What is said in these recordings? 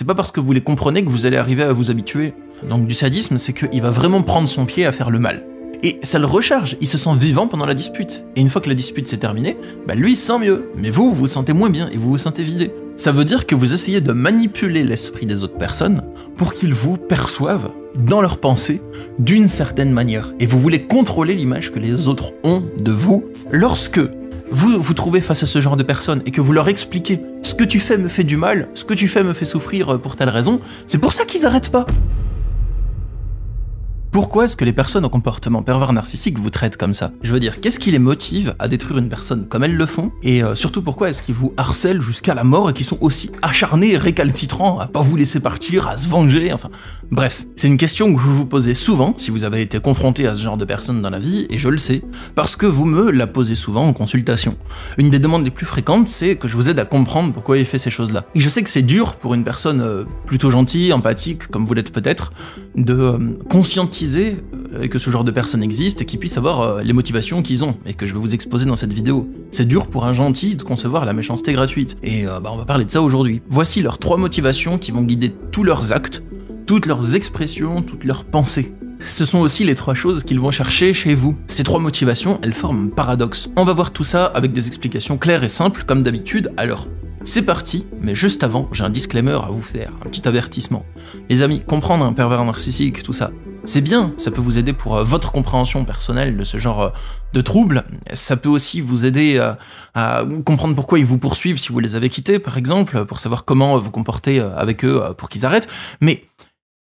c'est pas parce que vous les comprenez que vous allez arriver à vous habituer. Donc du sadisme, c'est qu'il va vraiment prendre son pied à faire le mal. Et ça le recharge, il se sent vivant pendant la dispute. Et une fois que la dispute s'est terminée, bah lui il se sent mieux. Mais vous vous sentez moins bien et vous vous sentez vidé. Ça veut dire que vous essayez de manipuler l'esprit des autres personnes pour qu'ils vous perçoivent dans leurs pensées d'une certaine manière. Et vous voulez contrôler l'image que les autres ont de vous. Lorsque vous vous trouvez face à ce genre de personnes et que vous leur expliquez « ce que tu fais me fait du mal, ce que tu fais me fait souffrir pour telle raison », c'est pour ça qu'ils arrêtent pas. Pourquoi est-ce que les personnes au comportement pervers narcissique vous traitent comme ça? Je veux dire, qu'est-ce qui les motive à détruire une personne comme elles le font? Et surtout, pourquoi est-ce qu'ils vous harcèlent jusqu'à la mort et qu'ils sont aussi acharnés et récalcitrants à pas vous laisser partir, à se venger, enfin... Bref, c'est une question que vous vous posez souvent si vous avez été confronté à ce genre de personnes dans la vie, et je le sais, parce que vous me la posez souvent en consultation. Une des demandes les plus fréquentes, c'est que je vous aide à comprendre pourquoi il fait ces choses-là. Et je sais que c'est dur pour une personne plutôt gentille, empathique, comme vous l'êtes peut-être, de conscientiser que ce genre de personnes existent et qu'ils puissent avoir les motivations qu'ils ont et que je vais vous exposer dans cette vidéo. C'est dur pour un gentil de concevoir la méchanceté gratuite et on va parler de ça aujourd'hui. Voici leurs 3 motivations qui vont guider tous leurs actes, toutes leurs expressions, toutes leurs pensées. Ce sont aussi les 3 choses qu'ils vont chercher chez vous. Ces 3 motivations, elles forment un paradoxe. On va voir tout ça avec des explications claires et simples comme d'habitude, alors c'est parti, mais juste avant, j'ai un disclaimer à vous faire, un petit avertissement. Les amis, comprendre un pervers narcissique, tout ça, c'est bien, ça peut vous aider pour votre compréhension personnelle de ce genre de troubles. Ça peut aussi vous aider à comprendre pourquoi ils vous poursuivent si vous les avez quittés, par exemple, pour savoir comment vous comporter avec eux pour qu'ils arrêtent. Mais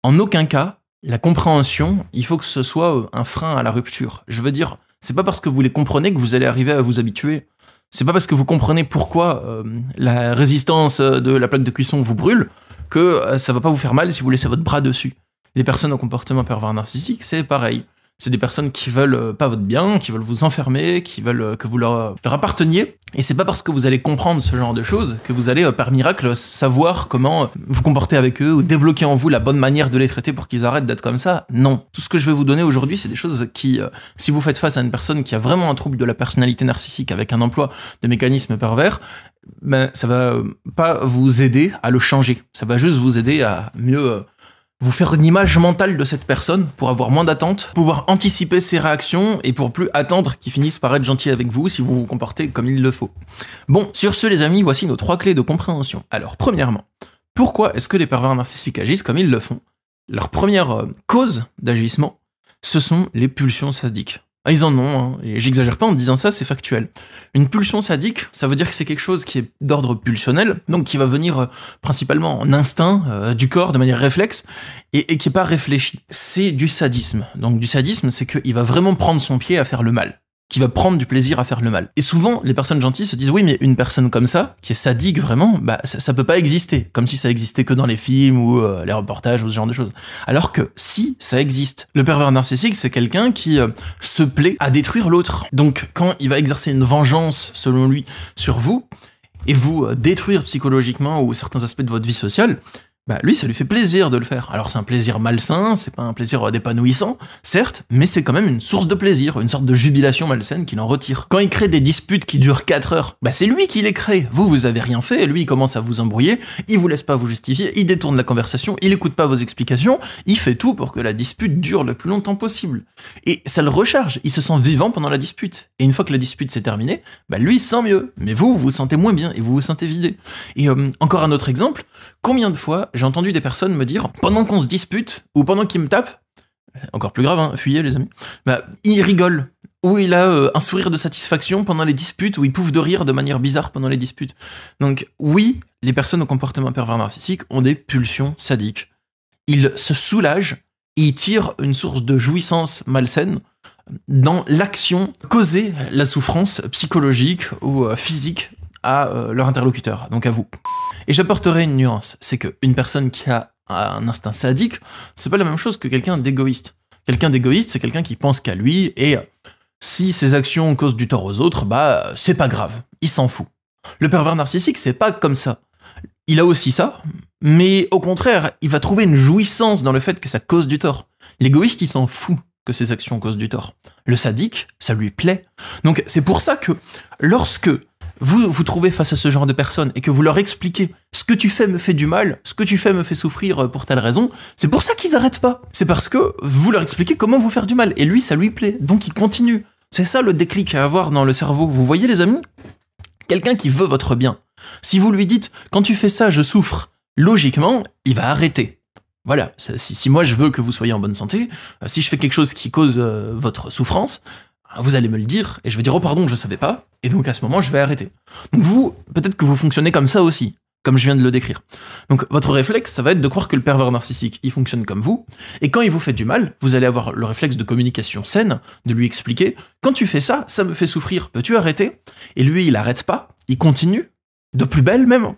en aucun cas, la compréhension, il faut que ce soit un frein à la rupture. Je veux dire, c'est pas parce que vous les comprenez que vous allez arriver à vous habituer. C'est pas parce que vous comprenez pourquoi la résistance de la plaque de cuisson vous brûle que ça va pas vous faire mal si vous laissez votre bras dessus. Les personnes au comportement pervers narcissique, c'est pareil. C'est des personnes qui veulent pas votre bien, qui veulent vous enfermer, qui veulent que vous leur apparteniez. Et c'est pas parce que vous allez comprendre ce genre de choses que vous allez, par miracle, savoir comment vous comporter avec eux ou débloquer en vous la bonne manière de les traiter pour qu'ils arrêtent d'être comme ça. Non. Tout ce que je vais vous donner aujourd'hui, c'est des choses qui, si vous faites face à une personne qui a vraiment un trouble de la personnalité narcissique avec un emploi de mécanismes pervers, ben, ça va pas vous aider à le changer. Ça va juste vous aider à mieux... vous faire une image mentale de cette personne pour avoir moins d'attentes, pouvoir anticiper ses réactions et pour plus attendre qu'ils finissent par être gentils avec vous si vous vous comportez comme il le faut. Bon, sur ce les amis, voici nos 3 clés de compréhension. Alors, premièrement, pourquoi est-ce que les pervers narcissiques agissent comme ils le font? Leur première cause d'agissement, ce sont les pulsions sadiques. Ah, ils en ont, hein, et j'exagère pas en disant ça, c'est factuel. Une pulsion sadique, ça veut dire que c'est quelque chose qui est d'ordre pulsionnel, donc qui va venir principalement en instinct du corps, de manière réflexe, et qui est pas réfléchi. C'est du sadisme. Donc du sadisme, c'est qu'il va vraiment prendre son pied à faire le mal, qui va prendre du plaisir à faire le mal. Et souvent, les personnes gentilles se disent « oui, mais une personne comme ça, qui est sadique vraiment, bah ça peut pas exister. » Comme si ça existait que dans les films ou les reportages ou ce genre de choses. Alors que si, ça existe. Le pervers narcissique, c'est quelqu'un qui se plaît à détruire l'autre. Donc quand il va exercer une vengeance, selon lui, sur vous, et vous détruire psychologiquement ou certains aspects de votre vie sociale, bah lui, ça lui fait plaisir de le faire. Alors c'est un plaisir malsain, c'est pas un plaisir d'épanouissant, certes, mais c'est quand même une source de plaisir, une sorte de jubilation malsaine qu'il en retire. Quand il crée des disputes qui durent 4 heures, bah c'est lui qui les crée. Vous avez rien fait, et lui il commence à vous embrouiller, il vous laisse pas vous justifier, il détourne la conversation, il écoute pas vos explications, il fait tout pour que la dispute dure le plus longtemps possible. Et ça le recharge, il se sent vivant pendant la dispute. Et une fois que la dispute s'est terminée, bah lui il se sent mieux, mais vous vous sentez moins bien, et vous vous sentez vidé. Et encore un autre exemple, combien de fois j'ai entendu des personnes me dire, pendant qu'on se dispute, ou pendant qu'il me tape, encore plus grave, hein, fuyez les amis, bah, il rigole, ou il a un sourire de satisfaction pendant les disputes, ou il pouffe de rire de manière bizarre pendant les disputes. Donc oui, les personnes au comportement pervers narcissique ont des pulsions sadiques. Ils se soulagent, et ils tirent une source de jouissance malsaine dans l'action, causer la souffrance psychologique ou physique à leur interlocuteur, donc à vous. Et j'apporterai une nuance, c'est qu'une personne qui a un instinct sadique, c'est pas la même chose que quelqu'un d'égoïste. Quelqu'un d'égoïste, c'est quelqu'un qui pense qu'à lui, et si ses actions causent du tort aux autres, bah c'est pas grave, il s'en fout. Le pervers narcissique, c'est pas comme ça. Il a aussi ça, mais au contraire, il va trouver une jouissance dans le fait que ça cause du tort. L'égoïste, il s'en fout que ses actions causent du tort. Le sadique, ça lui plaît. Donc c'est pour ça que lorsque vous vous trouvez face à ce genre de personnes et que vous leur expliquez ce que tu fais me fait du mal, ce que tu fais me fait souffrir pour telle raison, c'est pour ça qu'ils arrêtent pas. C'est parce que vous leur expliquez comment vous faire du mal et lui ça lui plaît, donc il continue. C'est ça le déclic à avoir dans le cerveau. Vous voyez les amis? Quelqu'un qui veut votre bien. Si vous lui dites quand tu fais ça je souffre, logiquement il va arrêter. Voilà, si moi je veux que vous soyez en bonne santé, si je fais quelque chose qui cause votre souffrance, vous allez me le dire, et je vais dire « Oh pardon, je savais pas », et donc à ce moment, je vais arrêter. Donc vous, peut-être que vous fonctionnez comme ça aussi, comme je viens de le décrire. Donc votre réflexe, ça va être de croire que le pervers narcissique, il fonctionne comme vous, et quand il vous fait du mal, vous allez avoir le réflexe de communication saine, de lui expliquer « Quand tu fais ça, ça me fait souffrir, peux-tu arrêter ?» Et lui, il arrête pas, il continue, de plus belle même.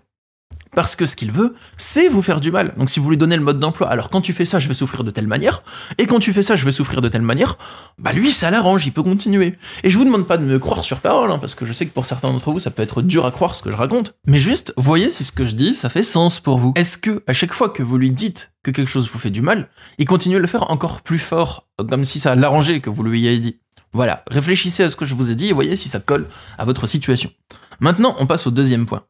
Parce que ce qu'il veut, c'est vous faire du mal. Donc si vous lui donnez le mode d'emploi, alors quand tu fais ça, je vais souffrir de telle manière, et quand tu fais ça, je vais souffrir de telle manière, bah lui, ça l'arrange, il peut continuer. Et je vous demande pas de me croire sur parole, hein, parce que je sais que pour certains d'entre vous, ça peut être dur à croire ce que je raconte, mais juste, voyez si ce que je dis, ça fait sens pour vous. Est-ce que, à chaque fois que vous lui dites que quelque chose vous fait du mal, il continue à le faire encore plus fort, comme si ça l'arrangeait que vous lui ayez dit? Voilà, réfléchissez à ce que je vous ai dit et voyez si ça colle à votre situation. Maintenant, on passe au deuxième point.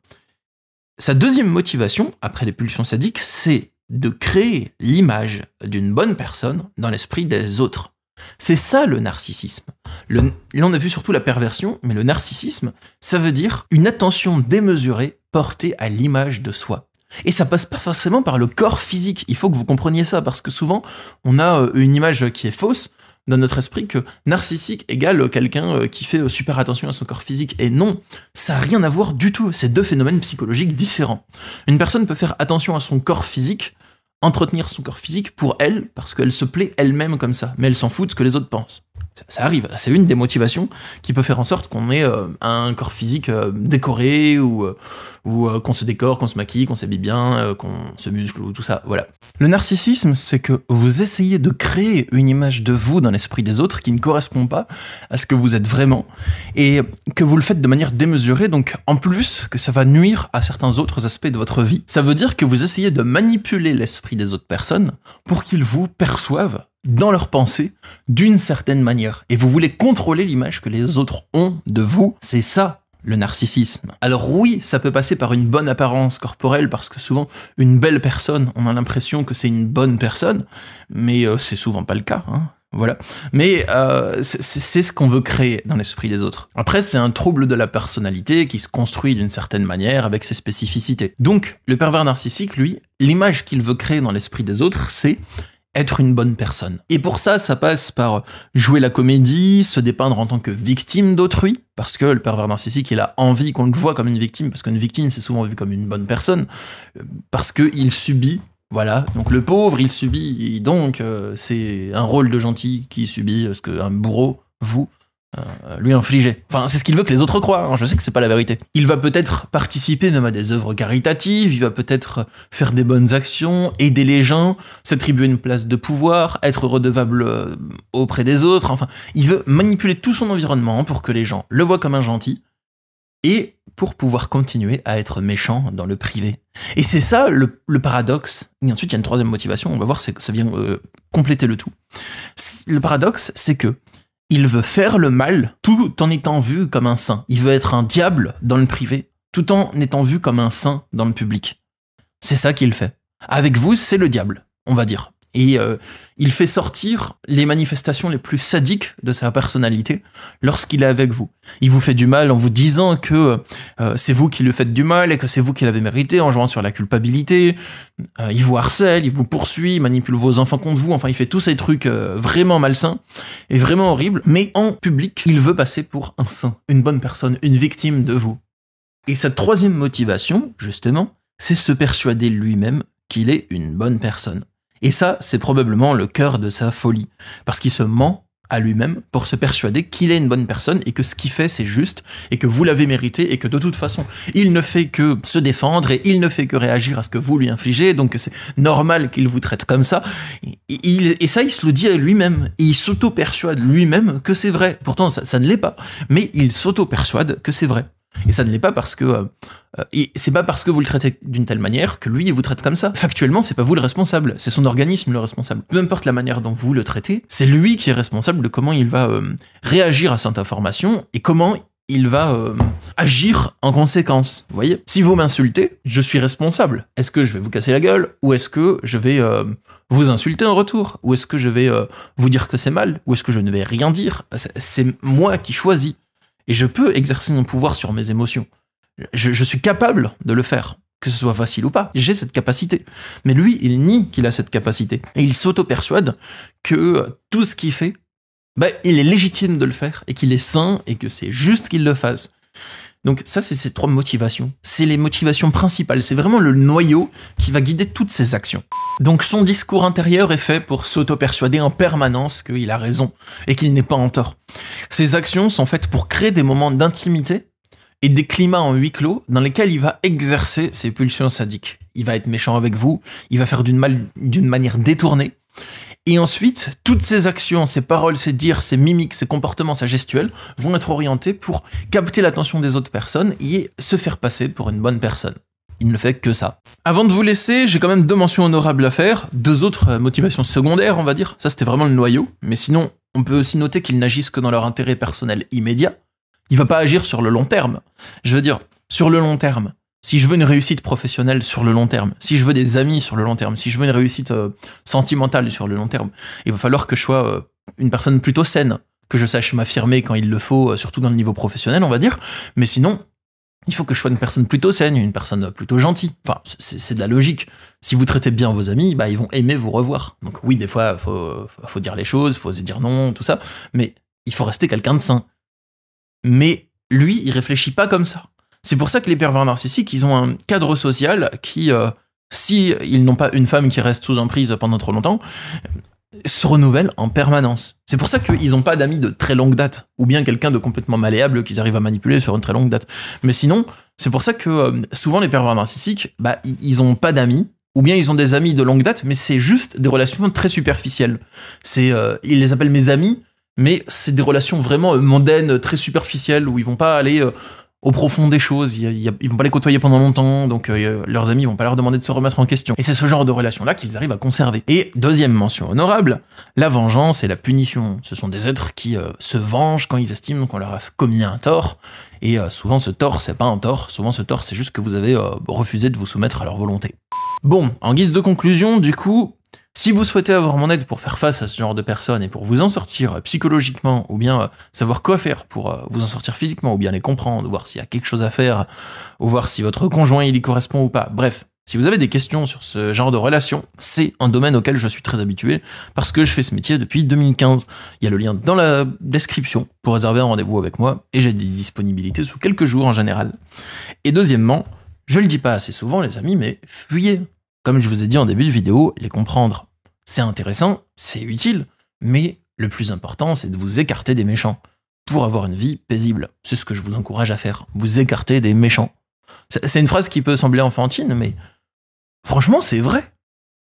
Sa deuxième motivation, après les pulsions sadiques, c'est de créer l'image d'une bonne personne dans l'esprit des autres. C'est ça le narcissisme. Là, on a vu surtout la perversion, mais le narcissisme, ça veut dire une attention démesurée portée à l'image de soi. Et ça passe pas forcément par le corps physique. Il faut que vous compreniez ça, parce que souvent, on a une image qui est fausse dans notre esprit que narcissique égale quelqu'un qui fait super attention à son corps physique. Et non, ça n'a rien à voir du tout. C'est deux phénomènes psychologiques différents. Une personne peut faire attention à son corps physique, entretenir son corps physique pour elle, parce qu'elle se plaît elle-même comme ça. Mais elle s'en fout de ce que les autres pensent. Ça arrive, c'est une des motivations qui peut faire en sorte qu'on ait un corps physique décoré, ou qu'on se décore, qu'on se maquille, qu'on s'habille bien, qu'on se muscle, ou tout ça, voilà. Le narcissisme, c'est que vous essayez de créer une image de vous dans l'esprit des autres qui ne correspond pas à ce que vous êtes vraiment, et que vous le faites de manière démesurée, donc en plus que ça va nuire à certains autres aspects de votre vie. Ça veut dire que vous essayez de manipuler l'esprit des autres personnes pour qu'ils vous perçoivent dans leurs pensées d'une certaine manière. Et vous voulez contrôler l'image que les autres ont de vous. C'est ça, le narcissisme. Alors oui, ça peut passer par une bonne apparence corporelle, parce que souvent, une belle personne, on a l'impression que c'est une bonne personne, mais c'est souvent pas le cas, hein. Voilà. Mais c'est ce qu'on veut créer dans l'esprit des autres. Après, c'est un trouble de la personnalité qui se construit d'une certaine manière avec ses spécificités. Donc, le pervers narcissique, lui, l'image qu'il veut créer dans l'esprit des autres, c'est être une bonne personne. Et pour ça, ça passe par jouer la comédie, se dépeindre en tant que victime d'autrui, parce que le pervers narcissique, il a envie qu'on le voit comme une victime, parce qu'une victime, c'est souvent vu comme une bonne personne, parce qu'il subit, voilà. Donc le pauvre, il subit, et donc c'est un rôle de gentil qui subit ce qu'un bourreau, vous, lui infliger. Enfin, c'est ce qu'il veut que les autres croient, hein. Je sais que c'est pas la vérité. Il va peut-être participer même à des œuvres caritatives, il va peut-être faire des bonnes actions, aider les gens, s'attribuer une place de pouvoir, être redevable auprès des autres, enfin, il veut manipuler tout son environnement pour que les gens le voient comme un gentil, et pour pouvoir continuer à être méchant dans le privé. Et c'est ça le paradoxe. Et ensuite, il y a une troisième motivation, on va voir, ça vient compléter le tout. Le paradoxe, c'est que il veut faire le mal tout en étant vu comme un saint. Il veut être un diable dans le privé, tout en étant vu comme un saint dans le public. C'est ça qu'il fait. Avec vous, c'est le diable, on va dire. Et il fait sortir les manifestations les plus sadiques de sa personnalité lorsqu'il est avec vous. Il vous fait du mal en vous disant que c'est vous qui lui faites du mal et que c'est vous qui l'avez mérité, en jouant sur la culpabilité. Il vous harcèle, il vous poursuit, il manipule vos enfants contre vous. Enfin, il fait tous ces trucs vraiment malsains et vraiment horribles. Mais en public, il veut passer pour un saint, une bonne personne, une victime de vous. Et sa troisième motivation, justement, c'est se persuader lui-même qu'il est une bonne personne. Et ça, c'est probablement le cœur de sa folie. Parce qu'il se ment à lui-même pour se persuader qu'il est une bonne personne et que ce qu'il fait, c'est juste, et que vous l'avez mérité, et que de toute façon, il ne fait que se défendre, et il ne fait que réagir à ce que vous lui infligez, donc c'est normal qu'il vous traite comme ça. Et ça, il se le dit à lui-même. Et il s'auto-persuade lui-même que c'est vrai. Pourtant, ça ne l'est pas. Mais il s'auto-persuade que c'est vrai. Et ça ne l'est pas parce que c'est pas parce que vous le traitez d'une telle manière que lui il vous traite comme ça. Factuellement, c'est pas vous le responsable, c'est son organisme le responsable. Peu importe la manière dont vous le traitez, c'est lui qui est responsable de comment il va réagir à cette information et comment il va agir en conséquence. Vous voyez? Si vous m'insultez, je suis responsable. Est-ce que je vais vous casser la gueule? Ou est-ce que je vais vous insulter en retour? Ou est-ce que je vais vous dire que c'est mal? Ou est-ce que je ne vais rien dire? C'est moi qui choisis. Et je peux exercer mon pouvoir sur mes émotions. Je suis capable de le faire. Que ce soit facile ou pas, j'ai cette capacité. Mais lui, il nie qu'il a cette capacité. Et il s'auto-persuade que tout ce qu'il fait, il est légitime de le faire, et qu'il est sain, et que c'est juste qu'il le fasse. Donc ça, c'est ces 3 motivations. C'est les motivations principales. C'est vraiment le noyau qui va guider toutes ses actions. Donc son discours intérieur est fait pour s'auto-persuader en permanence qu'il a raison, et qu'il n'est pas en tort. Ses actions sont faites pour créer des moments d'intimité, et des climats en huis clos dans lesquels il va exercer ses pulsions sadiques. Il va être méchant avec vous, il va faire d'une manière détournée, et ensuite, toutes ses actions, ses paroles, ses dires, ses mimiques, ses comportements, sa gestuelle vont être orientés pour capter l'attention des autres personnes et se faire passer pour une bonne personne. Il ne fait que ça. Avant de vous laisser, j'ai quand même 2 mentions honorables à faire, 2 autres motivations secondaires, on va dire. Ça, c'était vraiment le noyau, mais sinon, on peut aussi noter qu'ils n'agissent que dans leur intérêt personnel immédiat. Il va pas agir sur le long terme. Je veux dire, sur le long terme, si je veux une réussite professionnelle sur le long terme, si je veux des amis sur le long terme, si je veux une réussite sentimentale sur le long terme, il va falloir que je sois une personne plutôt saine, que je sache m'affirmer quand il le faut, surtout dans le niveau professionnel, on va dire. Mais sinon, il faut que je sois une personne plutôt saine, une personne plutôt gentille. Enfin, c'est de la logique. Si vous traitez bien vos amis, ils vont aimer vous revoir. Donc oui, des fois, faut dire les choses, faut oser dire non, tout ça, mais il faut rester quelqu'un de sain. Mais lui, il réfléchit pas comme ça. C'est pour ça que les pervers narcissiques, ils ont un cadre social qui, si ils n'ont pas une femme qui reste sous emprise pendant trop longtemps, se renouvelle en permanence. C'est pour ça qu'ils n'ont pas d'amis de très longue date, ou bien quelqu'un de complètement malléable qu'ils arrivent à manipuler sur une très longue date. Mais sinon, c'est pour ça que souvent les pervers narcissiques, ils n'ont pas d'amis, ou bien ils ont des amis de longue date, mais c'est juste des relations très superficielles. Ils les appellent mes amis, mais c'est des relations vraiment mondaines, très superficielles, où ils vont pas aller au profond des choses, ils vont pas les côtoyer pendant longtemps, donc leurs amis vont pas leur demander de se remettre en question. Et c'est ce genre de relation-là qu'ils arrivent à conserver. Et deuxième mention honorable, la vengeance et la punition. Ce sont des êtres qui se vengent quand ils estiment qu'on leur a commis un tort, et souvent ce tort, c'est pas un tort, souvent ce tort, c'est juste que vous avez refusé de vous soumettre à leur volonté. Bon, en guise de conclusion, du coup, si vous souhaitez avoir mon aide pour faire face à ce genre de personnes et pour vous en sortir psychologiquement, ou bien savoir quoi faire pour vous en sortir physiquement, ou bien les comprendre, voir s'il y a quelque chose à faire, ou voir si votre conjoint il y correspond ou pas, bref, si vous avez des questions sur ce genre de relation, c'est un domaine auquel je suis très habitué, parce que je fais ce métier depuis 2015. Il y a le lien dans la description pour réserver un rendez-vous avec moi, et j'ai des disponibilités sous quelques jours en général. Et deuxièmement, je le dis pas assez souvent les amis, mais fuyez. Comme je vous ai dit en début de vidéo, les comprendre, c'est intéressant, c'est utile, mais le plus important, c'est de vous écarter des méchants pour avoir une vie paisible. C'est ce que je vous encourage à faire, vous écarter des méchants. C'est une phrase qui peut sembler enfantine, mais franchement, c'est vrai.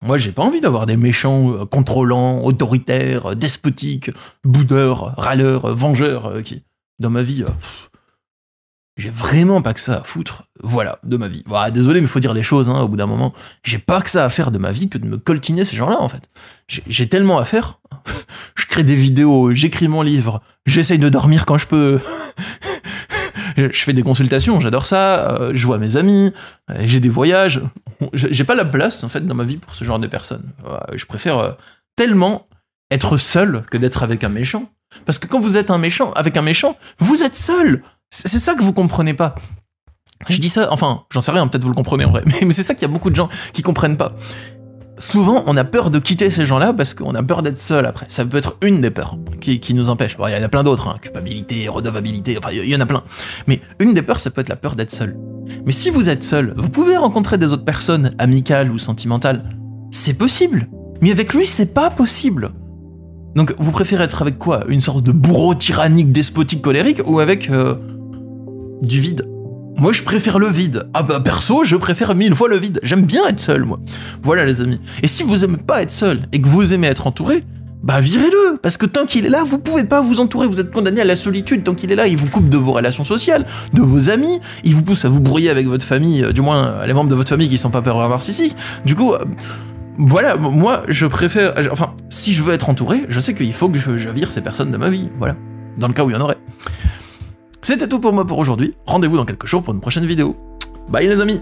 Moi, j'ai pas envie d'avoir des méchants contrôlants, autoritaires, despotiques, boudeurs, râleurs, vengeurs, qui, dans ma vie... j'ai vraiment pas que ça à foutre, voilà, de ma vie. Voilà, désolé, mais faut dire les choses, au bout d'un moment. J'ai pas que ça à faire de ma vie que de me coltiner ces gens-là, en fait. J'ai tellement à faire. Je crée des vidéos, j'écris mon livre, j'essaye de dormir quand je peux. Je fais des consultations, j'adore ça, je vois mes amis, j'ai des voyages. J'ai pas la place, en fait, dans ma vie pour ce genre de personnes. Je préfère tellement être seul que d'être avec un méchant. Parce que quand vous êtes avec un méchant, vous êtes seul. C'est ça que vous comprenez pas. Je dis ça, enfin, j'en sais rien, peut-être vous le comprenez en vrai, mais c'est ça qu'il y a beaucoup de gens qui comprennent pas. Souvent, on a peur de quitter ces gens-là parce qu'on a peur d'être seul après. Ça peut être une des peurs qui nous empêche. Bon, il y en a plein d'autres, culpabilité, redevabilité, enfin, il y en a plein. Mais une des peurs, ça peut être la peur d'être seul. Mais si vous êtes seul, vous pouvez rencontrer des autres personnes, amicales ou sentimentales. C'est possible. Mais avec lui, c'est pas possible. Donc, vous préférez être avec quoi? Une sorte de bourreau tyrannique, despotique, colérique, ou avec du vide? Moi, je préfère le vide. Ah bah, perso, je préfère 1000 fois le vide. J'aime bien être seul, moi. Voilà, les amis. Et si vous aimez pas être seul, et que vous aimez être entouré, bah, virez-le. Parce que tant qu'il est là, vous pouvez pas vous entourer. Vous êtes condamné à la solitude. Tant qu'il est là, il vous coupe de vos relations sociales, de vos amis. Il vous pousse à vous brouiller avec votre famille, du moins, les membres de votre famille qui sont pas pervers narcissiques. Du coup... voilà, moi, je préfère... Enfin, si je veux être entouré, je sais qu'il faut que je vire ces personnes de ma vie, voilà. Dans le cas où il y en aurait. C'était tout pour moi pour aujourd'hui. Rendez-vous dans quelques jours pour une prochaine vidéo. Bye les amis!